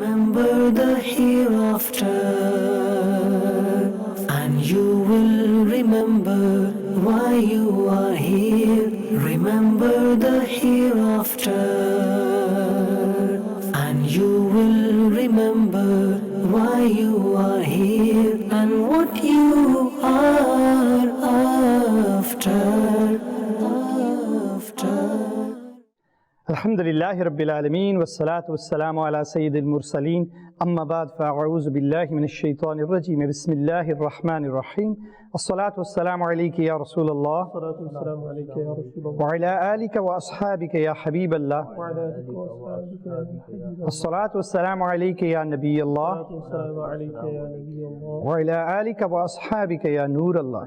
Remember the hereafter, and you will remember why you are here. Remember the hereafter, and you will remember why you are here and what you are after. الحمد لله رب العالمين والصلاة والسلام على سيد المرسلين أما بعد فأعوذ بالله من الشيطان الرجيم بسم الله الرحمن الرحيم الصلاة والسلام عليك يا رسول الله وعلى آلك وأصحابك يا حبيب الله الصلاة والسلام عليك يا نبي الله وعلى آلك وأصحابك يا نور الله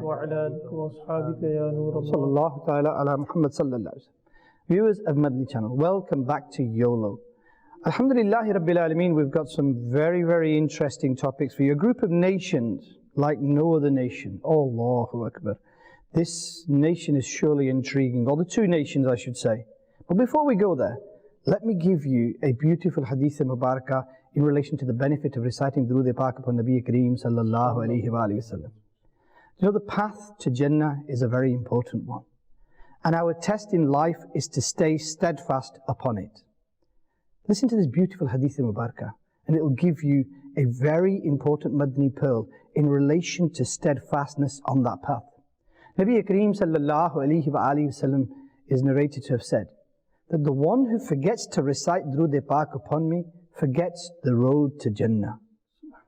صلى الله تعالى على محمد صلى الله عليه وسلم. Viewers of Madani Channel, welcome back to YOLO. Alhamdulillah Rabbil Alameen, we've got some very interesting topics for you. A group of nations like no other nation. Allahu Akbar. This nation is surely intriguing, or the two nations I should say. But before we go there, let me give you a beautiful hadith mubarakah in relation to the benefit of reciting Durood Pak upon Nabi Kareem sallallahu alayhi wa sallam. You know, the path to Jannah is a very important one. And our test in life is to stay steadfast upon it. Listen to this beautiful hadith mubarakah, and it will give you a very important Madani pearl in relation to steadfastness on that path. Nabi Kareem sallallahu alayhi wa sallam is narrated to have said that the one who forgets to recite Durood Pak upon me forgets the road to Jannah.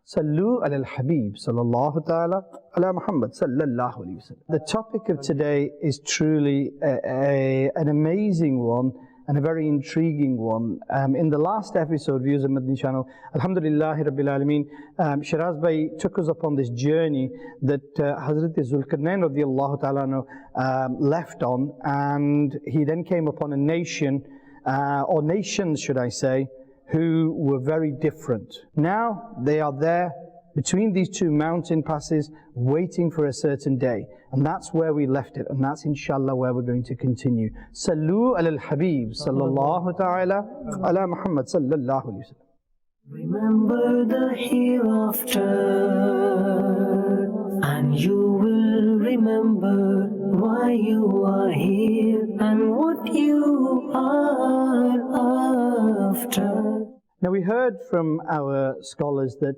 Sallu ala al-Habib sallallahu ta'ala ala Muhammad sallallahu alayhi wa sallam. The topic of today is truly an amazing one and a very intriguing one. In the last episode, viewers of Madani Channel, Alhamdulillah Rabbil Alameen, Shiraz Bhai took us upon this journey that Hazrat Zulkarnain radiallahu ta'ala left on, and he then came upon a nation, or nations should I say, who were very different. Now they are there between these two mountain passes waiting for a certain day, and that's where we left it, and that's inshallah where we're going to continue. Sallu ala al-Habib sallallahu ta'ala ala Muhammad sallallahu alayhi wa sallam. Remember the hereafter, and you will remember why you are here and what you are after. Now we heard from our scholars that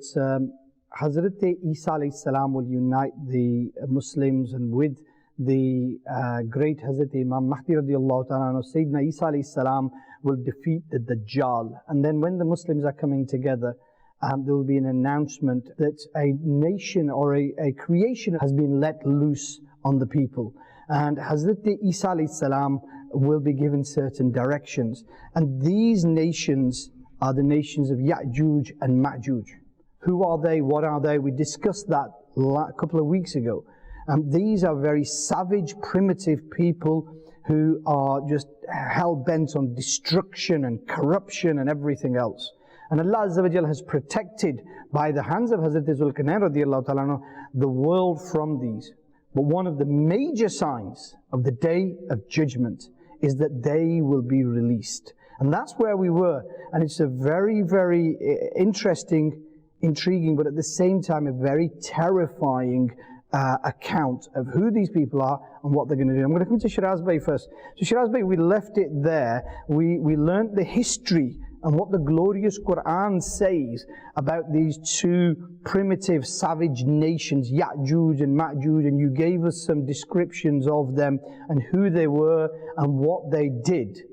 Hazrat Isa alayhi salam will unite the Muslims, and with the great Hazrat Imam Mahdi radiallahu ta'ala, Sayyidina Isa alayhi salam will defeat the Dajjal. And then when the Muslims are coming together, there will be an announcement that a nation or a creation has been let loose on the people. And Hazrat Isa alayhi salam will be given certain directions. And these nations are the nations of Yajooj and Majooj. Who are they? What are they? We discussed that a couple of weeks ago. These are very savage, primitive people who are just hell-bent on destruction and corruption and everything else. And Allah Azza wa Jal has protected by the hands of Hazrat Zulkarnain radiallahu ta'ala the world from these. But one of the major signs of the Day of Judgment is that they will be released. And that's where we were. And it's a very interesting, intriguing, but at the same time a very terrifying account of who these people are and what they're going to do. I'm going to come to Shiraz Bhai first. So Shiraz Bhai, we left it there. We learnt the history and what the glorious Quran says about these two primitive, savage nations, Yajooj and Majooj, and you gave us some descriptions of them and who they were and what they did.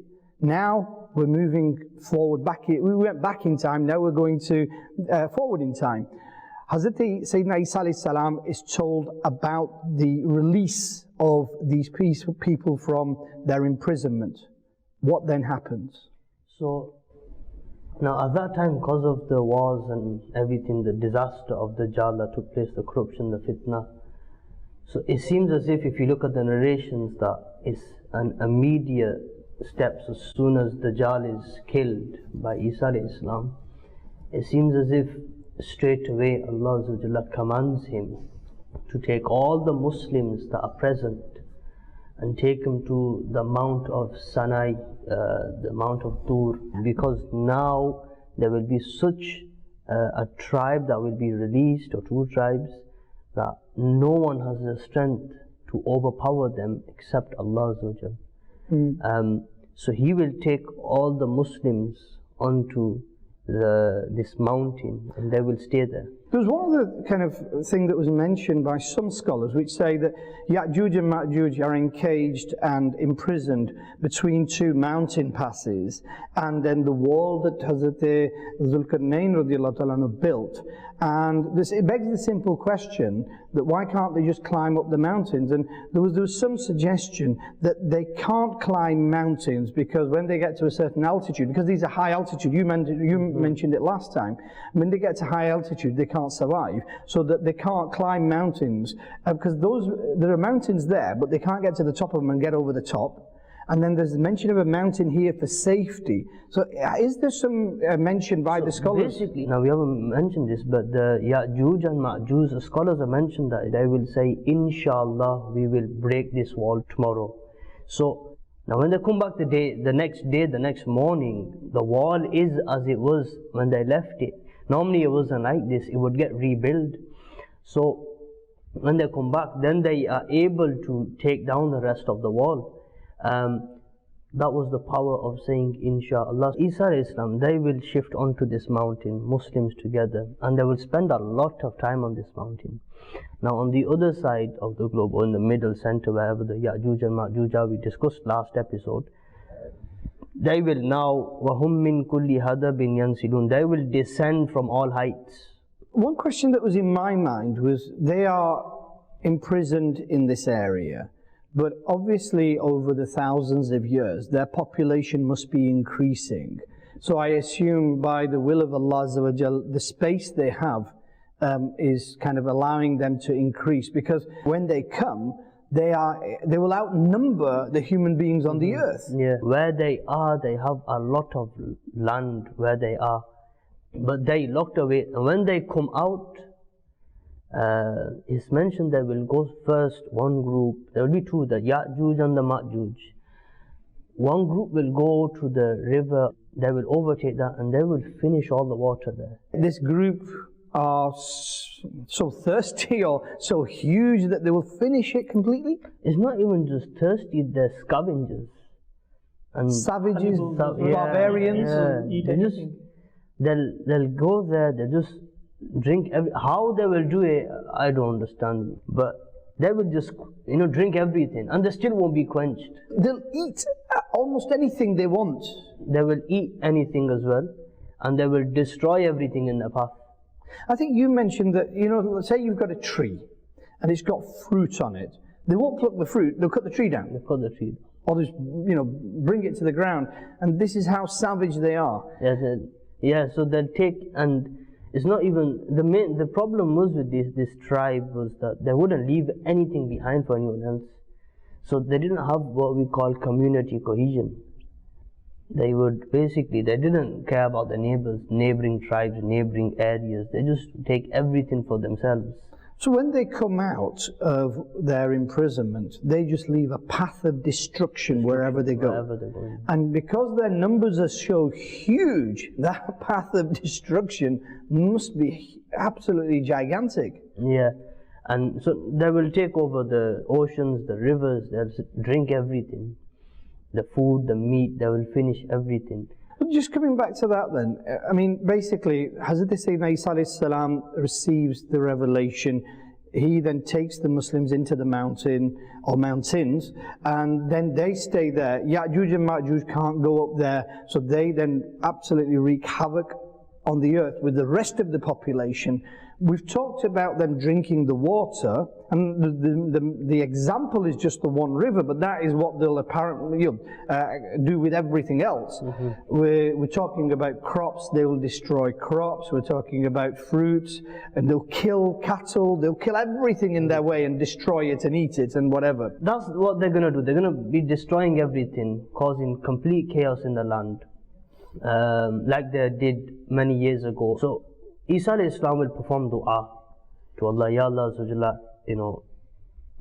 Now we're moving forward we went back in time, now we're going to forward in time. Hazrat Sayyidina Isa alayhi salam is told about the release of these people from their imprisonment. What then happens? So, now at that time, because of the wars and everything, the disaster of the Dajjal that took place, the corruption, the fitna, so it seems as if you look at the narrations, that it's an immediate step. So as soon as the Dajjal is killed by Isa alayhi salam, it seems as if straight away Allah Azza wa Jalla commands him to take all the Muslims that are present and take them to the Mount of Sinai, the Mount of Tur, because now there will be such a tribe that will be released, or two tribes, that no one has the strength to overpower them except Allah Azza wa Jal. So He will take all the Muslims onto this mountain, and they will stay there. There's one other kind of thing that was mentioned by some scholars, which say that Yajooj and Majooj are encaged and imprisoned between two mountain passes, and then the wall that Hazrat Zulkarnain radiallahu ta'ala built. And it begs the simple question that why can't they just climb up the mountains? And there was some suggestion that they can't climb mountains because when they get to a certain altitude, because these are high altitude, you mentioned it last time, when they get to high altitude they can't survive, so that they can't climb mountains, because there are mountains there, but they can't get to the top of them and get over the top. And then there's mention of a mountain here for safety. So is there some mention by the scholars? Basically, now we haven't mentioned this, but the Yajooj and Majooj, the scholars have mentioned that they will say, Inshallah, we will break this wall tomorrow. So now when they come back the next morning, the wall is as it was when they left it. Normally it wasn't like this, it would get rebuilt. So when they come back, then they are able to take down the rest of the wall. That was the power of saying Inshallah. Isa Islam, they will shift onto this mountain, Muslims together, and they will spend a lot of time on this mountain. Now on the other side of the globe, or in the middle center, wherever the Yajooj and Majooj are, we discussed last episode, they will now, وَهُمْ مِنْ كُلِّ هَدَبٍ يَنْسِلُونَ, they will descend from all heights. One question that was in my mind was, they are imprisoned in this area, but obviously over the thousands of years their population must be increasing. So I assume by the will of Allah Azza wa Jal, the space they have is kind of allowing them to increase, because when they come, they will outnumber the human beings on the earth. Yeah, where they are, they have a lot of land where they are, but they locked away. And when they come out, it's mentioned they will go first, one group, there will be two, the Yajooj and the Majooj. One group will go to the river, they will overtake that, and they will finish all the water there. This group are so thirsty or so huge that they will finish it completely? It's not even just thirsty, they're scavengers. And savages, barbarians. They'll go there, they'll just drink how they will do it, I don't understand. But they will just, drink everything, and they still won't be quenched. They'll eat almost anything they want. They will eat anything as well, and they will destroy everything in their path. I think you mentioned that, say you've got a tree, and it's got fruit on it. They won't pluck the fruit, they'll cut the tree down. They'll cut the tree down. Or just, bring it to the ground. And this is how savage they are. Yeah, so they'll take, and it's not even, the problem was with this tribe was that they wouldn't leave anything behind for anyone else. So they didn't have what we call community cohesion. They didn't care about the neighbors, neighboring tribes, neighboring areas. They just take everything for themselves. So when they come out of their imprisonment, they just leave a path of destruction wherever they go. And because their numbers are so huge, that path of destruction must be absolutely gigantic. Yeah, and so they will take over the oceans, the rivers, they'll drink everything. The food, the meat, they will finish everything. Just coming back to that then, I mean, basically, Hazrat Sayyidina Isa alayhi salam receives the revelation. He then takes the Muslims into the mountain, or mountains, and then they stay there. Yajooj and Majooj can't go up there, so they then absolutely wreak havoc on the earth with the rest of the population. We've talked about them drinking the water, and the example is just the one river, but that is what they'll apparently do with everything else. We're talking about crops, they will destroy crops. We're talking about fruits, and they'll kill cattle, they'll kill everything in their way and destroy it and eat it and whatever. That's what they're going to do. They're going to be destroying everything, causing complete chaos in the land, like they did many years ago. So Isa alayhi salam will perform dua to Allah, Ya Allah,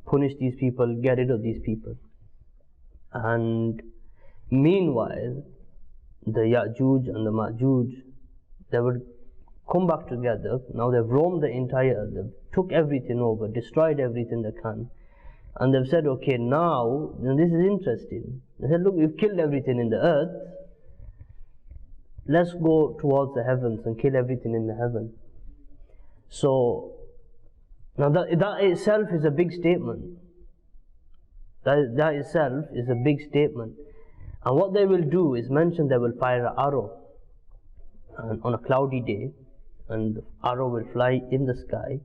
punish these people, get rid of these people. And meanwhile, the Yajooj and the Majooj, they would come back together. Now they've roamed the entire earth, they've took everything over, destroyed everything they can. And they've said, okay, now this is interesting. They said, look, we've killed everything in the earth. Let's go towards the heavens and kill everything in the heaven. So, now that itself is a big statement. That itself is a big statement. And what they will do is mention they will fire an arrow on a cloudy day, and the arrow will fly in the sky,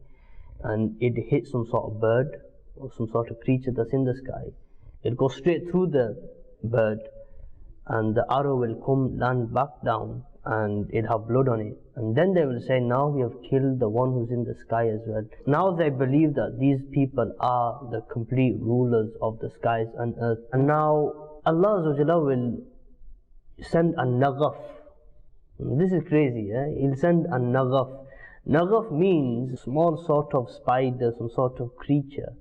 and it hits some sort of bird or some sort of creature that's in the sky. It'll go straight through the bird, and the arrow will come, land back down, and it'll have blood on it. And then they will say, now we have killed the one who's in the sky as well. Now they believe that these people are the complete rulers of the skies and earth. And now Allah will send a naghaf. This is crazy, He'll send a naghaf. Naghaf means a small sort of spider, some sort of creature.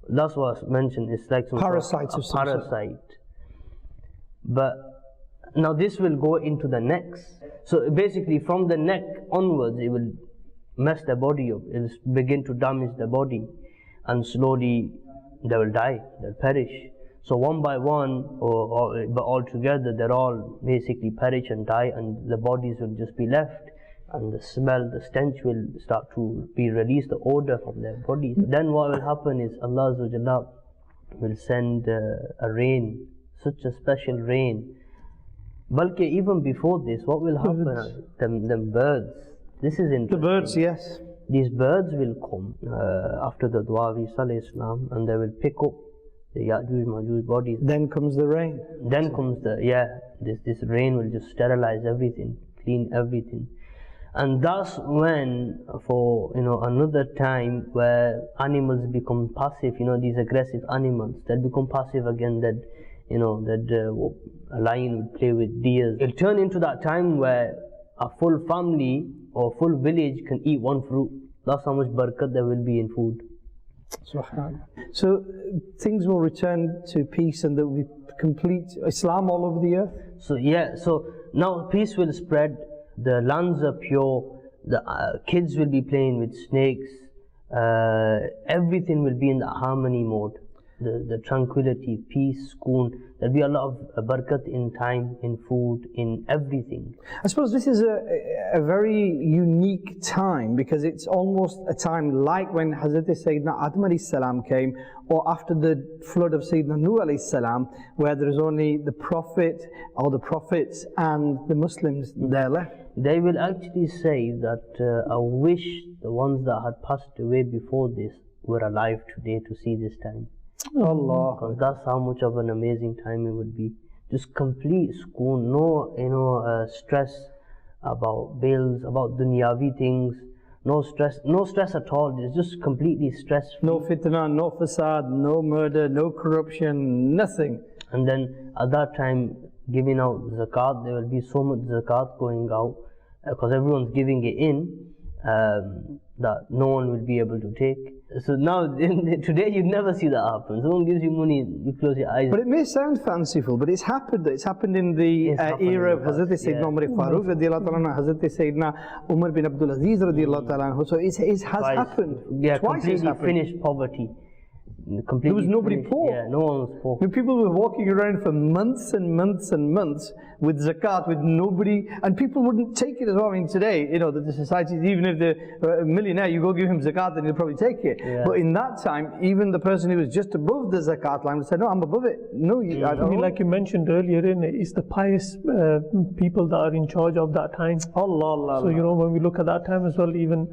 That's what's mentioned. It's like some parasite. Sort of parasite. But now this will go into the necks. So basically from the neck onwards, it will mess the body up. It will begin to damage the body, and slowly they will die, they'll perish. So one by one, but all together, they'll all basically perish and die, and the bodies will just be left. And the smell, the stench will start to be released, the odor from their bodies. Then what will happen is Allah will send a rain, such a special rain. Balki even before this, what will happen? Them birds. This is interesting. The birds, yes. These birds will come after the dua of Isa alayhi salam, and they will pick up the Yajooj Majooj bodies. Then comes the rain. Then comes this rain will just sterilize everything, clean everything. And that's when, for another time where animals become passive, these aggressive animals, they'll become passive again, that a lion would play with deer. It'll turn into that time where a full family or full village can eat one fruit. That's how much barakat there will be in food. So things will return to peace, and there will be complete Islam all over the earth? So now peace will spread. The lands are pure, the kids will be playing with snakes, everything will be in the harmony mode, the tranquility, peace, sukoon. There'll be a lot of barakat in time, in food, in everything. I suppose this is a very unique time, because it's almost a time like when Hazrat Sayyidina Adam alayhi salam came, or after the flood of Sayyidina Nuh alayhi salam, where there is only the Prophet or the prophets and the Muslims there left. They will actually say that I wish the ones that had passed away before this were alive today to see this time. Allah. Because that's how much of an amazing time it would be. Just complete sukoon, no stress about bills, about dunyavi things, no stress at all. It's just completely stress-free. No fitna, no fasad, no murder, no corruption, nothing. And then at that time, giving out zakat, there will be so much zakat going out, because everyone's giving it in, that no one will be able to take. So now, today you'd never see that happen. Someone gives you money, you close your eyes. But it may sound fanciful, but it's happened. It's happened in the era of Hazrat Sayyidina Umar Farooq radiallahu ta'ala, Hazrat Sayyidina Umar bin Abdul Aziz radiallahu ta'ala. So it has happened. Yeah, Twice completely happened. finished poverty. There was nobody poor. Yeah, no one was poor. People were walking around for months and months and months with zakat, with nobody, and people wouldn't take it as well. I mean, today, the society, even if they're a millionaire, you go give him zakat, then he'll probably take it. Yeah. But in that time, even the person who was just above the zakat line would say, no, I'm above it. No, I don't know. Like you mentioned earlier, it's the pious people that are in charge of that time. Allah. So, when we look at that time as well, even,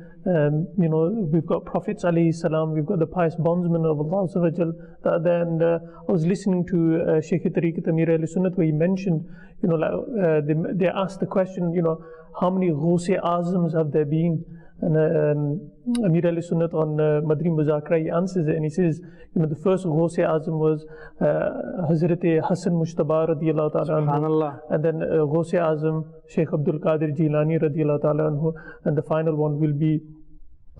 we've got prophets, alayhi salam, we've got the pious bondsmen of Allah, and I was listening to Shaykh Tariqat Amir al-Sunnat, where he mentioned, they asked the question, how many Ghawse Azams have there been? And Amir al-Sunnat on Madani Muzakra, he answers it, and he says, the first Ghawse Azam was Hazrat Hassan Mushtaba radiallahu ta'ala anhu, and then Ghawse Azam Shaykh Abdul Qadir Jilani radiallahu ta'ala anhu, and the final one will be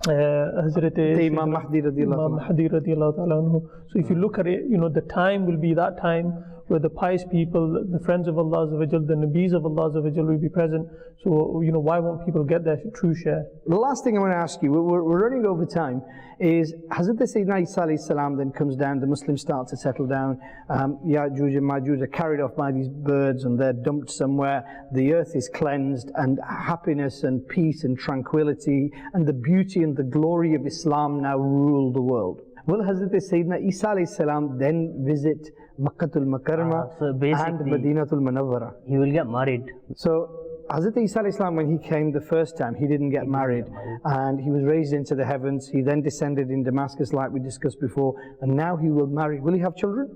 Hazrat Imam Mahdi radiallahu ta'ala anhu. So if you look at it, the time will be that time where the pious people, the friends of Allah Azza wa Jal, the Nabis of Allah Azza wa Jal will be present. So, why won't people get their true share? The last thing I want to ask you, we're running over time, is Hazrat Sayyidina Isa alayhi salam then comes down, the Muslims start to settle down, Yajooj and Majooj are carried off by these birds and they're dumped somewhere, the earth is cleansed, and happiness and peace and tranquility and the beauty and the glory of Islam now rule the world. Will Hazrat Sayyidina Isa alayhi salam then visit Makkatul Mukarramah and Madinatul Munawwarah? He will get married. So Hazrat Isa alayhi salam, when he came the first time, he didn't get married, and he was raised into the heavens. He then descended in Damascus like we discussed before, and now he will marry. Will he have children?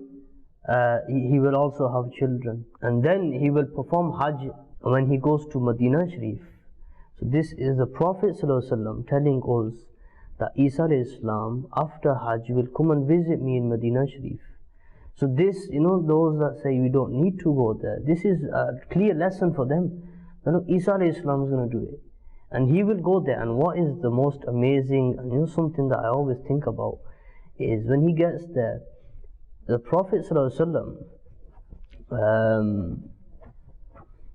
He will also have children, and then he will perform Hajj when he goes to Medina Sharif. So this is the Prophet ﷺ telling us that Isa alayhi salam after Hajj will come and visit me in Medina Sharif. So this, those that say we don't need to go there, this is a clear lesson for them. Isa alayhi salam is going to do it, and he will go there. And what is the most amazing, something that I always think about, is when he gets there, the Prophet ﷺ,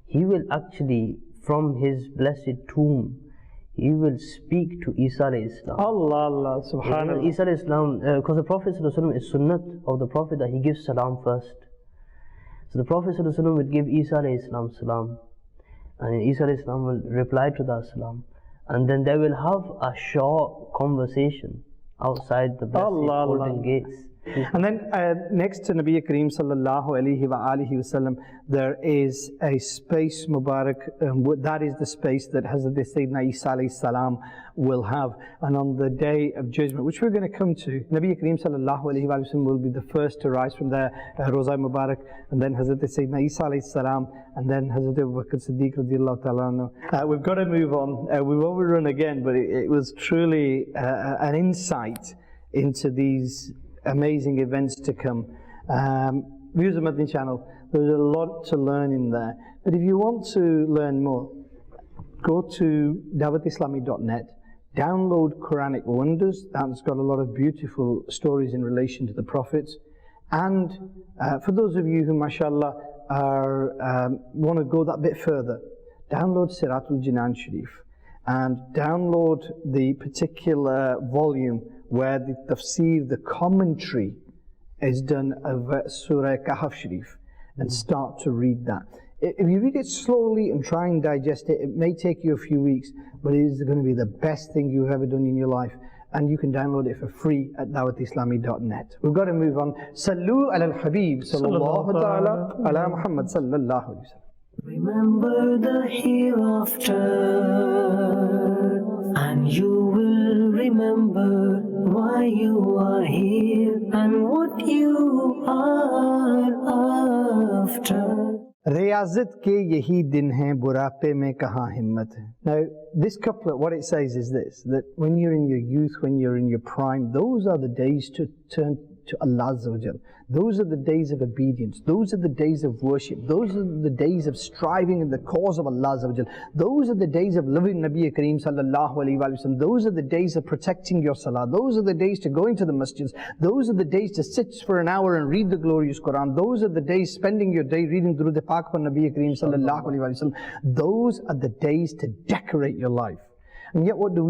he will actually, from his blessed tomb, he will speak to Isa alayhi salam. Allah, subhanallah. Isa alayhi salam, because the Prophet ﷺ is sunnat of the Prophet that he gives salam first. So the Prophet ﷺ will give Isa alayhi salam salam, and Isa alayhi salam will reply to that salam, and then they will have a short conversation outside the blessed golden gates. And then next to Nabi Kareem sallallahu alayhi wa alihi wasallam, there is a space Mubarak, that is the space that Hazrat Sayyidina Isa alayhi salam will have. And on the day of judgment, which we're going to come to, Nabi Kareem sallallahu alayhi wa sallam will be the first to rise from there, Roza Mubarak, and then Hazrat Sayyidina Isa alayhi salam, and then Hazrat Abu Bakr Siddiq radiallahu ta'ala. We've got to move on. We've overrun again, but it was truly an insight into these amazing events to come. Viewers of Madani Channel, there's a lot to learn in there. But if you want to learn more, go to dawatislami.net, download Quranic Wonders. That's got a lot of beautiful stories in relation to the prophets. And for those of you who, mashallah, want to go that bit further, download Siratul Jinan Sharif and download the particular volume where the tafsir, the commentary, is done of Surah Kahf Sharif, and start to read that. If you read it slowly and try and digest it, it may take you a few weeks, but it is going to be the best thing you've ever done in your life. And you can download it for free at dawatislami.net. We've got to move on. Sallu ala al-Habib sallallahu ta'ala ala Muhammad sallallahu alayhi wa sallam. Remember the hereafter, and you will remember why you are here and what you are after. Riyazat ke yahi din hai, burape mein kahan himmat hai. Now, this couplet, what it says is this, that when you're in your youth, when you're in your prime, those are the days to turn to Allah Azza wa Jal. Those are the days of obedience. Those are the days of worship. Those are the days of striving in the cause of Allah Azza wa Jal. Those are the days of loving Nabi Kareem sallallahu alayhi wa sallam. Those are the days of protecting your salah. Those are the days to go into the masjids. Those are the days to sit for an hour and read the glorious Quran. Those are the days spending your day reading through the Pak on Nabi Kareem sallallahu alayhi wa sallam. Those are the days to decorate your life. And yet what do?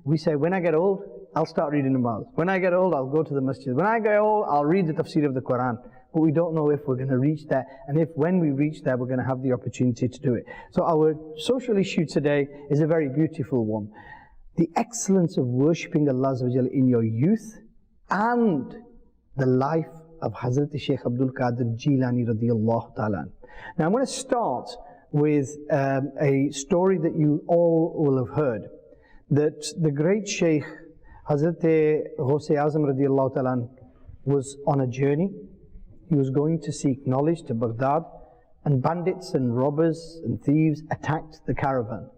We say, when I get old, I'll start reading the Bible. When I get old, I'll go to the masjid. When I get old, I'll read the tafsir of the Quran. But we don't know if we're going to reach there, and if when we reach there, we're going to have the opportunity to do it. So our social issue today is a very beautiful one. The excellence of worshipping Allah Azza wa Jalla in your youth, and the life of Hazrat Shaykh Abdul Qadir Jilani radiyallahu ta'ala. Now I'm going to start with a story that you all will have heard, that the great Shaykh Hazrat Ghaus Azam radiallahu ta'ala was on a journey. He was going to seek knowledge to Baghdad, and bandits and robbers and thieves attacked the caravan.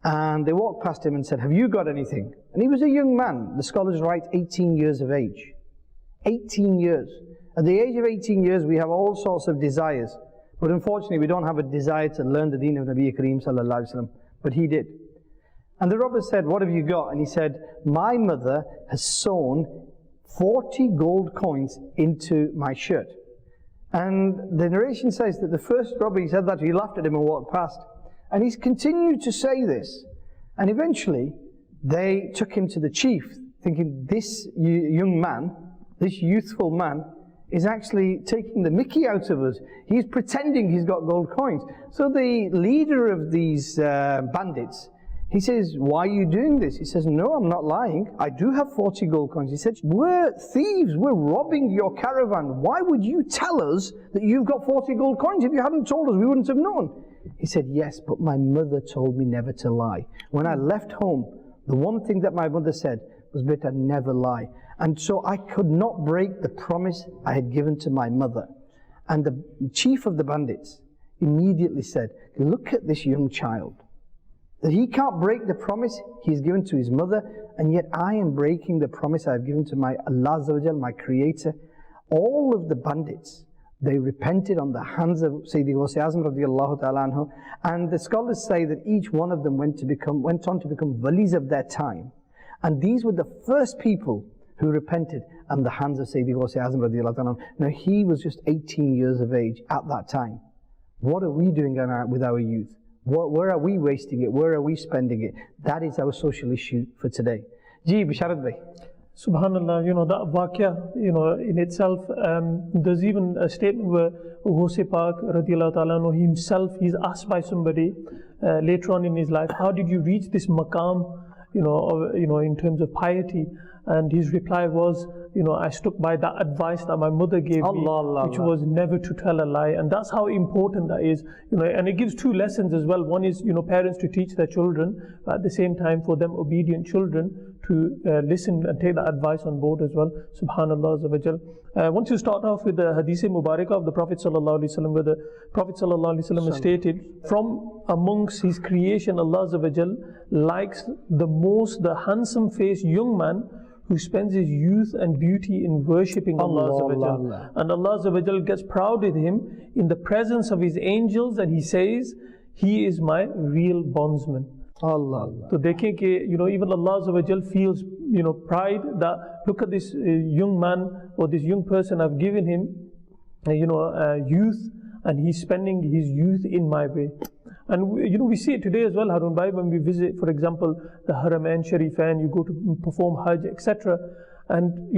And they walked past him and said, "Have you got anything?" And he was a young man. The scholars write 18 years of age. 18 years. At the age of 18 years, we have all sorts of desires. But unfortunately, we don't have a desire to learn the deen of Nabi Kareem sallallahu alayhi wa sallam. But he did. And the robbers said, "What have you got?" And he said, "My mother has sewn 40 gold coins into my shirt. And the narration says that the first robber, he said that, he laughed at him and walked past. And he's continued to say this. And eventually, they took him to the chief, thinking this young man, this youthful man, is actually taking the mickey out of us. He's pretending he's got gold coins. So the leader of these bandits, he says, why are you doing this? He says, no, I'm not lying. I do have 40 gold coins. He said, we're thieves. We're robbing your caravan. Why would you tell us that you've got 40 gold coins? If you hadn't told us, we wouldn't have known. He said, yes, but my mother told me never to lie. When I left home, the one thing that my mother said was, beta, never lie. And so I could not break the promise I had given to my mother. And the chief of the bandits immediately said, look at this young child. That he can't break the promise he's given to his mother, and yet I am breaking the promise I've given to my Allah Azza wa Jal, my Creator. All of the bandits, they repented on the hands of Sayyidi Ghaus Azam radiallahu ta'ala anhu, and the scholars say that each one of them went on to become walis of their time. And these were the first people who repented on the hands of Sayyidi Ghaus Azam radiallahu ta'ala anhu. Now he was just 18 years of age at that time. What are we doing with our youth? Where are we wasting it? Where are we spending it? That is our social issue for today. Ji, Bisharat bhai. Subhanallah, that waqia, in itself, there's even a statement where Ghaus Pak radiallahu ta'ala anhu himself, he's asked by somebody later on in his life, how did you reach this maqam, in terms of piety? And his reply was, I stuck by that advice that my mother gave me, which was never to tell a lie. And that's how important that is. And it gives two lessons as well. One is, parents to teach their children, but at the same time for them obedient children to listen and take that advice on board as well. Subhanallah Azza wa Jal. I want to start off with the Hadith Mubarakah of the Prophet Sallallahu Alaihi Wasallam, where the Prophet Sallallahu Alaihi Wasallam stated, from amongst his creation, Allah Azza wa Jal likes the most the handsome faced young man who spends his youth and beauty in worshipping Allah Azza wa Jal. And Allah Azza wa Jal gets proud with him in the presence of his angels, and he says, he is my real bondsman. Allah. So dekhe ke, even Allah Azza wa Jal feels, pride that, look at this young man or this young person, I've given him, youth, and he's spending his youth in my way. And we see it today as well, Harun Bhai, when we visit, for example, the Haramain Sharifain, you go to perform Hajj, etc. And,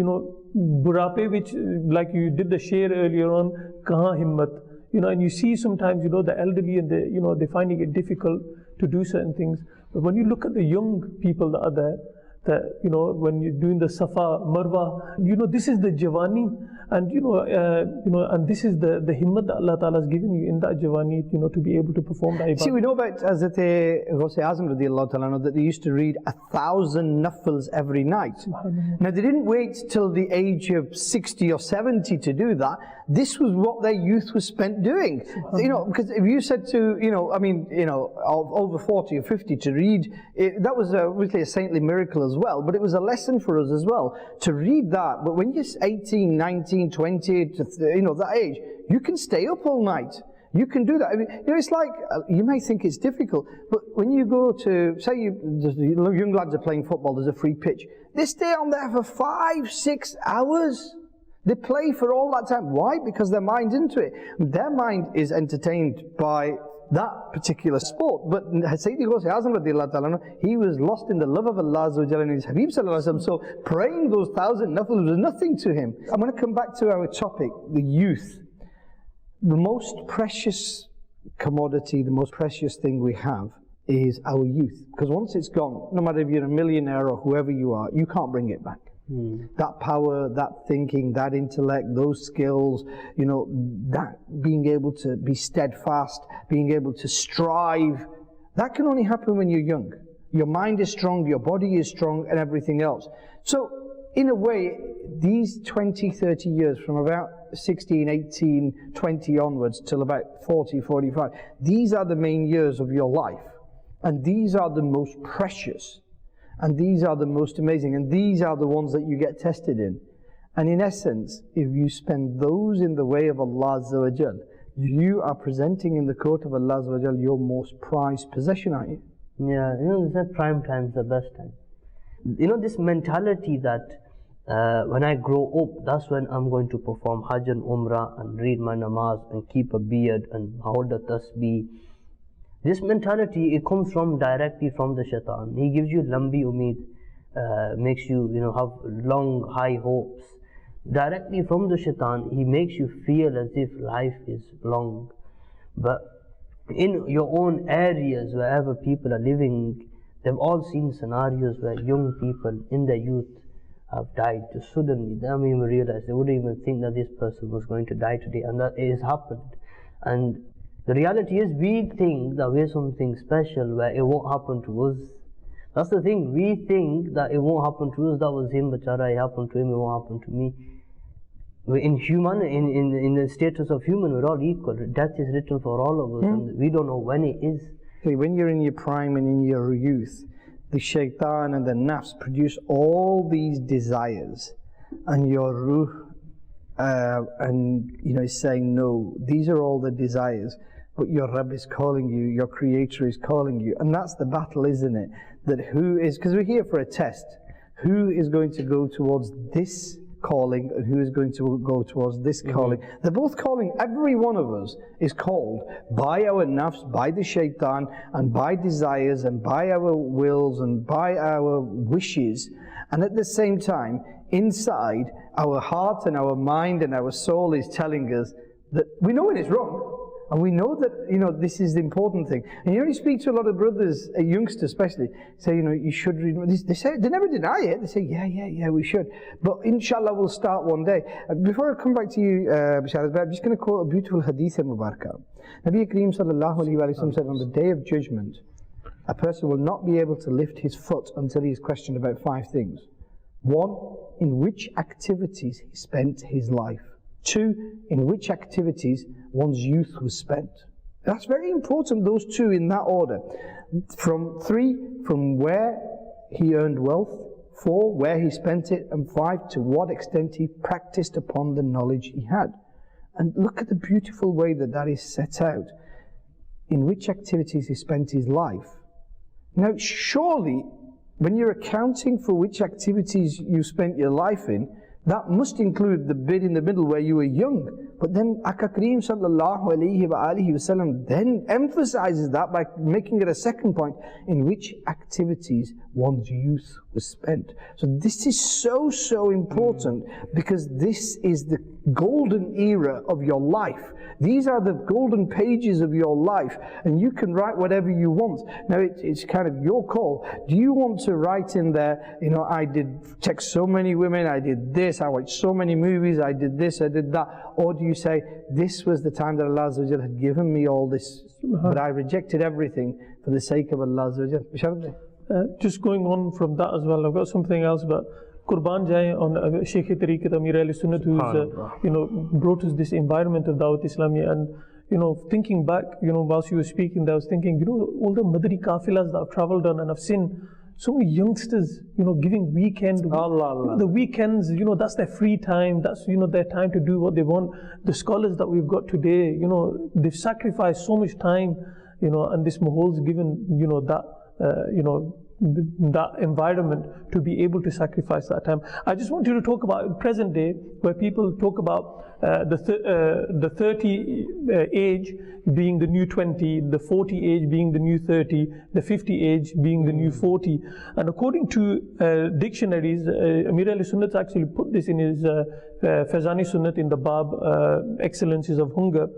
Burape, which, like you did the share earlier on, kahan himmat, and you see sometimes, the elderly and they're finding it difficult to do certain things. But when you look at the young people that are there, that, when you're doing the Safa, Marwa, this is the Javani, and and this is the himmat that Allah Ta'ala has given you in that Javani, to be able to perform that ibadah. See, we know about Hazrat Ghaus Azam radiallahu ta'ala that they used to read 1,000 nafils every night. Now they didn't wait till the age of 60 or 70 to do that. This was what their youth was spent doing. Because if you said to, over 40 or 50 to read, that was obviously a saintly miracle as well, but it was a lesson for us as well to read that. But when you're 18, 19, 20, to that age, you can stay up all night. You can do that. I mean, it's like, you may think it's difficult, but when you go to, say young lads are playing football, there's a free pitch. They stay on there for 5, 6 hours. They play for all that time. Why? Because their mind's into it. Their mind is entertained by that particular sport. But Sayyidi Ghaus Azam radiallahu ta'ala, he was lost in the love of Allah Azza wa Jalla and his Habib sallallahu alaihi wasallam. So praying those 1,000 nafils was nothing to him. I'm going to come back to our topic, the youth. The most precious commodity, the most precious thing we have is our youth. Because once it's gone, no matter if you're a millionaire or whoever you are, you can't bring it back. That power, that thinking, that intellect, those skills, that being able to be steadfast, being able to strive, that can only happen when you're young. Your mind is strong, your body is strong, and everything else. So, in a way, these 20, 30 years, from about 16, 18, 20 onwards till about 40, 45, these are the main years of your life. And these are the most precious. And these are the most amazing, and these are the ones that you get tested in. And in essence, if you spend those in the way of Allah Azza wa Jal, you are presenting in the court of Allah Azza wa Jal your most prized possession, aren't you? Yeah, they said prime time is the best time. This mentality that when I grow up, that's when I'm going to perform Hajj and Umrah and read my namaz and keep a beard and hold a tasbih. This mentality, it comes from directly from the shaitan. He gives you lambi umeed, makes you, have long, high hopes. Directly from the shaitan, he makes you feel as if life is long. But in your own areas, wherever people are living, they've all seen scenarios where young people in their youth have died just suddenly. They don't even realize, they wouldn't even think that this person was going to die today, and that it has happened. And the reality is, we think that we're something special where it won't happen to us. That's the thing, we think that it won't happen to us. That was him, bachara, it happened to him, it won't happen to me. In the status of human, we're all equal. Death is written for all of us, and we don't know when it is. When you're in your prime and in your youth, the shaitan and the nafs produce all these desires, and your ruh is saying, no, these are all the desires, but your Rabb is calling you, your Creator is calling you. And that's the battle, isn't it? That who is, because we're here for a test, who is going to go towards this calling and who is going to go towards this calling. They're both calling. Every one of us is called by our nafs, by the shaitan, and by desires, and by our wills, and by our wishes. And at the same time, inside, our heart and our mind and our soul is telling us that we know when it's wrong. And we know that, this is the important thing. And you speak to a lot of brothers, youngsters especially, say, you should read. They say, they never deny it. They say, yeah, we should. But inshallah, we'll start one day. Before I come back to you, Bashar, I'm just going to quote a beautiful hadith mubarakah. Nabi Kareem sallallahu alayhi wa sallam said, on the day of judgment, a person will not be able to lift his foot until he is questioned about 5 things. 1, in which activities he spent his life. 2, in which activities one's youth was spent. That's very important, those 2 in that order. 3, from where he earned wealth. 4, where he spent it. And 5, to what extent he practiced upon the knowledge he had. And look at the beautiful way that is set out. In which activities he spent his life. Now, surely, when you're accounting for which activities you spent your life in, that must include the bit in the middle where you were young. But then Aka Kareem sallallahu alayhi wa alihi wasallam then emphasizes that by making it a second point, in which activities one's youth was spent. So this is so important, because this is the golden era of your life. These are the golden pages of your life, and you can write whatever you want. Now it's kind of your call. Do you want to write in there, I did text so many women, I did this, I watched so many movies, I did this, I did that? Or do you say, this was the time that Allah Azza wa Jal had given me all this, but I rejected everything for the sake of Allah Azza wa Jal? Just going on from that as well, I've got something else, but Qurban Jai on Shaykh Tariqat Amir Ahl Sunnat, who's brought us this environment of Dawat Islami. And thinking back, whilst you were speaking, I was thinking, all the Madani Kafilas that I've travelled on, and I've seen so many youngsters, giving weekend, the weekends, that's their free time, that's, their time to do what they want. The scholars that we've got today, they've sacrificed so much time, and this Mahol's given, that environment to be able to sacrifice that time. I just want you to talk about present day, where people talk about the 30 age being the new 20, the 40 age being the new 30, the 50 age being the new 40. And according to dictionaries, Amir Ahl Sunnat actually put this in his Fazani Sunnat in the Bab, Excellences of Hunger.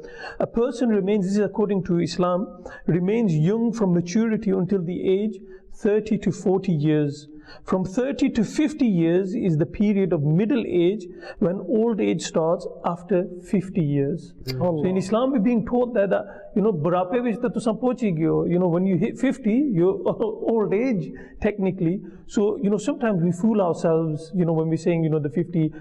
A person remains, this is according to Islam, remains young from maturity until the age 30 to 40 years. From 30 to 50 years is the period of middle age, when old age starts after 50 years. So in Islam we're being taught that, when you hit 50, you're old age technically. So sometimes we fool ourselves, when we're saying the 50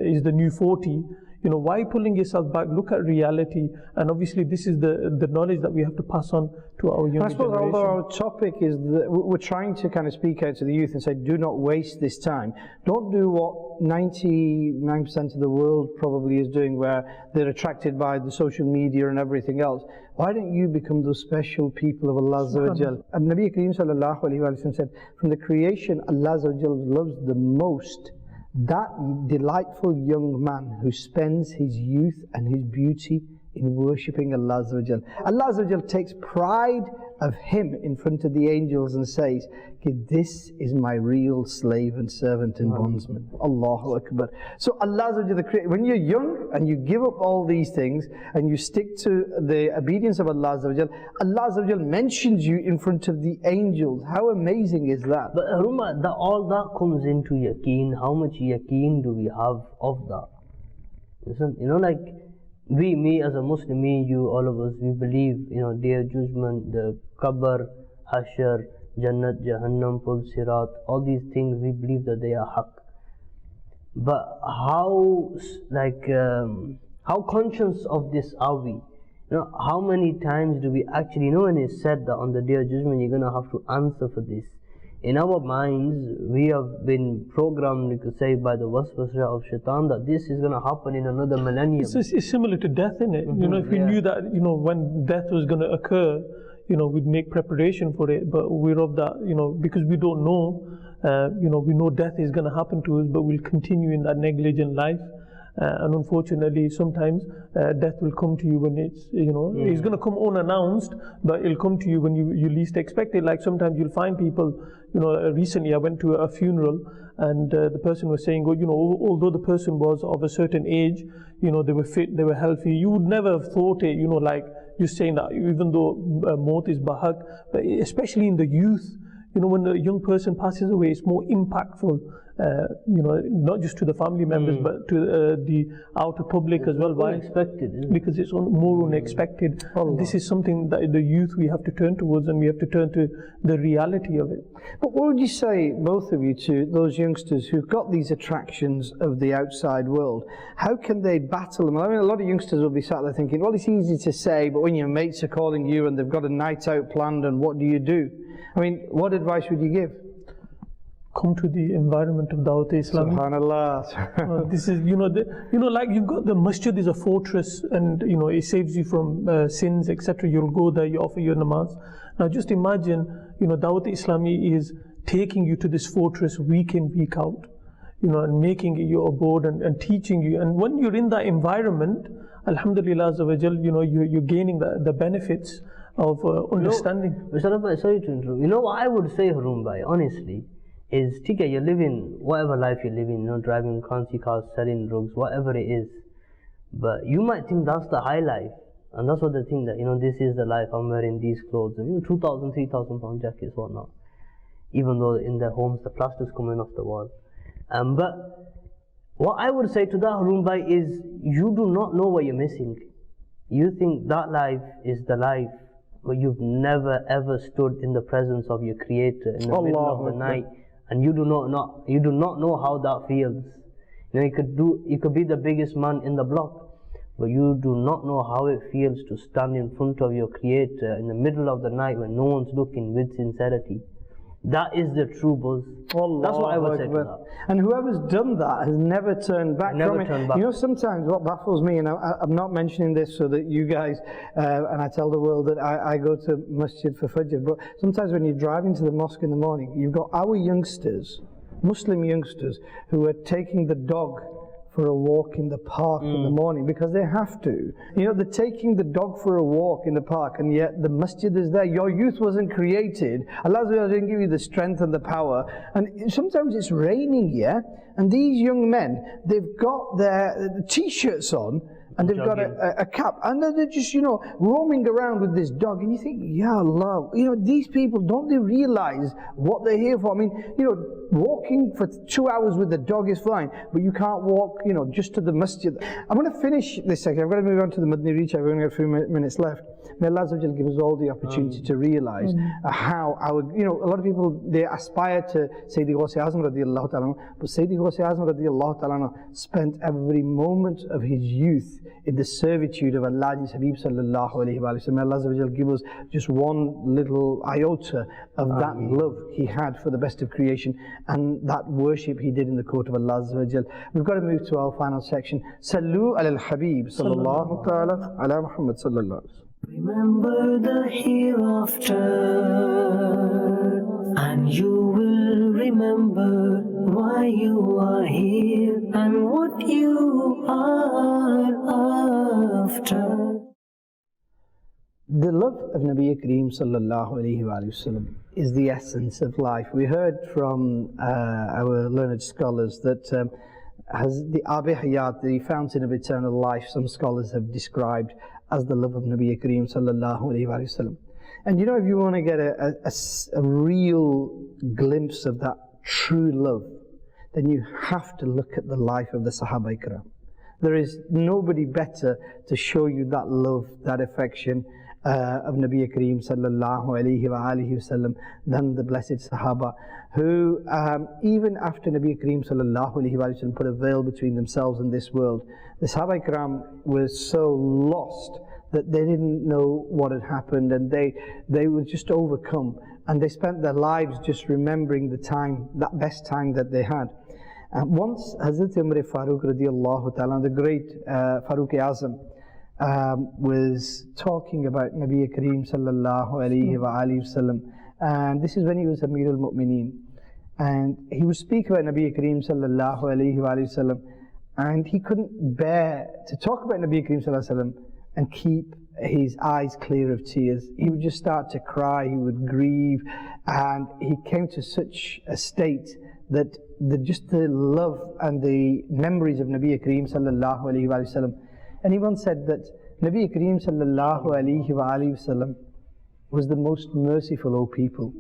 is the new 40. Why pulling yourself back? Look at reality. And obviously this is the knowledge that we have to pass on to our younger generation. I suppose although our topic is that we're trying to kind of speak out to the youth and say, do not waste this time. Don't do what 99% of the world probably is doing, where they're attracted by the social media and everything else. Why don't you become those special people of Allah Azza wa Jal? And Nabi Kareem sallallahu alayhi wa sallam said, from the creation Allah Azza wa Jal loves the most that delightful young man who spends his youth and his beauty in worshipping Allah Azza wa Jal. Allah Azza wa Jal takes pride of him in front of the angels and says, okay, this is my real slave and servant and bondsman. Allahu Akbar. So Allah Azza wa Jal, the Creator, when you're young and you give up all these things and you stick to the obedience of Allah Azza wa Jal, Allah Azza wa Jal mentions you in front of the angels. How amazing is that? But Harun, all that comes into yaqeen. How much yaqeen do we have of that? Listen, like me as a Muslim, me, you, all of us, we believe, Day of Judgment, the Qabr, Hashr, Jannat, Jahannam, Pul Sirat, all these things, we believe that they are haqq. But how conscious of this are we? How many times do we actually, when it's said that on the Day of Judgment you're going to have to answer for this? In our minds, we have been programmed, you could say, by the waswasa of shaitan that this is going to happen in another millennium. It's similar to death, isn't it? If we knew that, when death was going to occur, we'd make preparation for it. But we're of that, because we don't know, we know death is going to happen to us, but we'll continue in that negligent life. And unfortunately, sometimes death will come to you when it's, it's going to come unannounced, but it'll come to you when you least expect it. Like sometimes you'll find people, recently I went to a funeral and the person was saying, although the person was of a certain age, they were fit, they were healthy, you would never have thought it, like you're saying that even though maut is bahak, but especially in the youth, when a young person passes away, it's more impactful. Not just to the family members, but to the outer public as well. Why? Unexpected, because it's more unexpected. This is something that the youth we have to turn towards, and we have to turn to the reality of it. But what would you say, both of you, to those youngsters who've got these attractions of the outside world? How can they battle them? I mean, a lot of youngsters will be sat there thinking, well, it's easy to say, but when your mates are calling you and they've got a night out planned, and what do you do? I mean, what advice would you give? Come to the environment of Dawat Islam. Subhanallah. This is, like you've got the masjid is a fortress, and it saves you from sins, etc. You'll go there, you offer your namaz. Now just imagine, Dawat Islami is taking you to this fortress week in, week out, and making it your abode and teaching you. And when you're in that environment, Alhamdulillah Azza wa Jal, you're gaining the benefits of understanding. Sorry to interrupt. What I would say, Harun Bhai, honestly, is, you're living whatever life you're living, driving fancy cars, selling drugs, whatever it is. But you might think that's the high life. And that's what they think, that, this is the life, I'm wearing these clothes, and 2,000, 3,000 pound jackets, whatnot. Even though in their homes the plaster's coming off the wall. But what I would say to that, Harun Bhai, is you do not know what you're missing. You think that life is the life, but you've never ever stood in the presence of your Creator in the middle of the night. And you do not know how that feels. You could be the biggest man in the block, but you do not know how it feels to stand in front of your Creator in the middle of the night when no one's looking, with sincerity. That is the true buzz. That's what I would say to that. And whoever's done that has never turned back from it. Sometimes what baffles me, and I'm not mentioning this so that you guys, and I tell the world that I go to masjid for Fajr, but sometimes when you're driving to the mosque in the morning, you've got our youngsters, Muslim youngsters, who are taking the dog for a walk in the park in the morning because they have to. They're taking the dog for a walk in the park, and yet the masjid is there. Your youth wasn't created. Allah didn't give you the strength and the power. And sometimes it's raining here, and these young men, they've got their t-shirts on, and they've got a cap, and they're just, roaming around with this dog, and you think, Ya Allah, these people, don't they realize what they're here for? I mean, walking for 2 hours with the dog is fine, but you can't walk, just to the masjid. I'm going to finish this section. I'm going to move on to the Madani Channel. We've only got a few minutes left. May Allah give us all the opportunity to realize how our, a lot of people, they aspire to Sayyidi Ghaus Azam radiallahu ta'ala, but Sayyidi Ghaus Azam radiallahu ta'ala spent every moment of his youth in the servitude of Allah and His Habib sallallahu alayhi wa sallam. May Allah give us just one little iota of that love he had for the best of creation and that worship he did in the court of Allah. We've got to move to our final section. Sallu ala al-Habib sallallahu ta'ala ala Muhammad sallallahu. Remember the hereafter, and you will remember why why you are here and what you are after. The love of Nabi Kareem sallallahu alayhi wa sallam is the essence of life. We heard from our learned scholars that has the Abi Hayat, the fountain of eternal life, some scholars have described as the love of Nabi Kareem sallallahu alayhi wa sallam. And you know, if you want to get a real glimpse of that true love, then you have to look at the life of the Sahaba Ikram. There is nobody better to show you that love, that affection of Nabi Kareem sallallahu alayhi wa alihi wasallam than the blessed Sahaba, who even after Nabi Kareem sallallahu alayhi wa sallam put a veil between themselves and this world, the Sahaba Ikram were so lost that they didn't know what had happened, and they were just overcome, and they spent their lives just remembering the time, that best time that they had. Once Hazrat Umar Farooq radiallahu ta'ala, the great Farooq-e-Azam, was talking about Nabi Kareem sallallahu alayhi wa alihi wasallam, and this is when he was Amir al-Mu'mineen, and he would speak about Nabi Kareem sallallahu alayhi wa alihi wasallam, and he couldn't bear to talk about Nabi Kareem sallallahu alayhi wa sallam and keep his eyes clear of tears. He would just start to cry, he would grieve, and he came to such a state that just the love and the memories of Nabi Kareem sallallahu alayhi wa sallam. And he once said that Nabi Kareem sallallahu alayhi wa sallam was the most merciful, O people.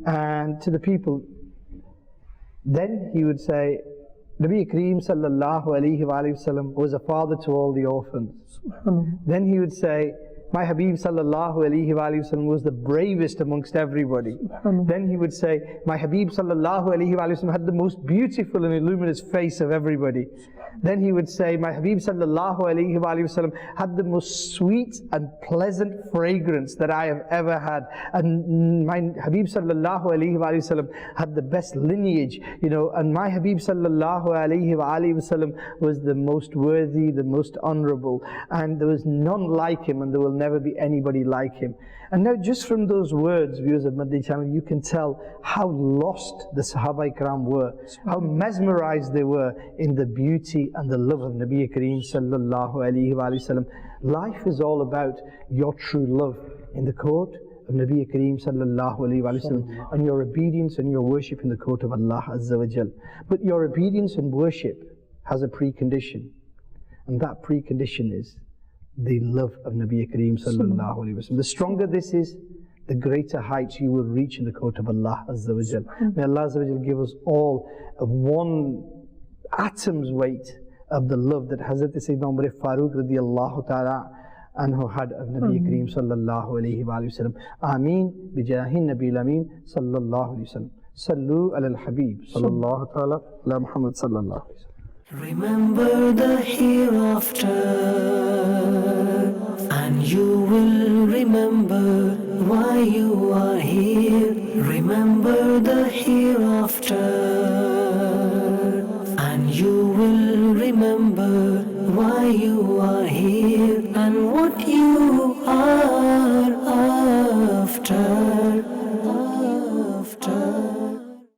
And to the people, then he would say, Nabi Kareem sallallahu alayhi wa sallam was a father to all the orphans. Then he would say, my Habib sallallahu alayhi wa sallam was the bravest amongst everybody. Then he would say, my Habib sallallahu alayhi wa sallam had the most beautiful and luminous face of everybody. Then he would say, my Habib sallallahu alayhi wa sallam had the most sweet and pleasant fragrance that I have ever had. And my Habib sallallahu alayhi wa sallam had the best lineage, you know, and my Habib sallallahu alayhi wa sallam was the most worthy, the most honorable, and there was none like him, and there will never be anybody like him. And now just from those words, viewers of Madani Channel, you can tell how lost the Sahaba Ikram were, how mesmerized they were in the beauty and the love of Nabi Kareem sallallahu alayhi wa sallam. Life is all about your true love in the court of Nabi Kareem sallallahu alayhi wa sallam, and your obedience and your worship in the court of Allah Azza wa Jal. But your obedience and worship has a precondition, and that precondition is the love of Nabi Kareem sallallahu alayhi wa sallam. The stronger this is, the greater heights you will reach in the court of Allah Azza wa Jal. May Allah Azza wa Jal give us all one atom's weight of the love that Hazrat Sayyidina Umar Farooq radiallahu ta'ala anhu had of Nabi Kareem sallallahu alayhi wa sallam. Ameen bijahin Nabi al-Amin sallallahu alayhi wa sallam. Sallu ala al-Habib sallallahu ta'ala ala Muhammad sallallahu alayhi wa sallam. Remember the hereafter, and you will remember why you are here. Remember the hereafter, and you will remember why you are here and what you are after.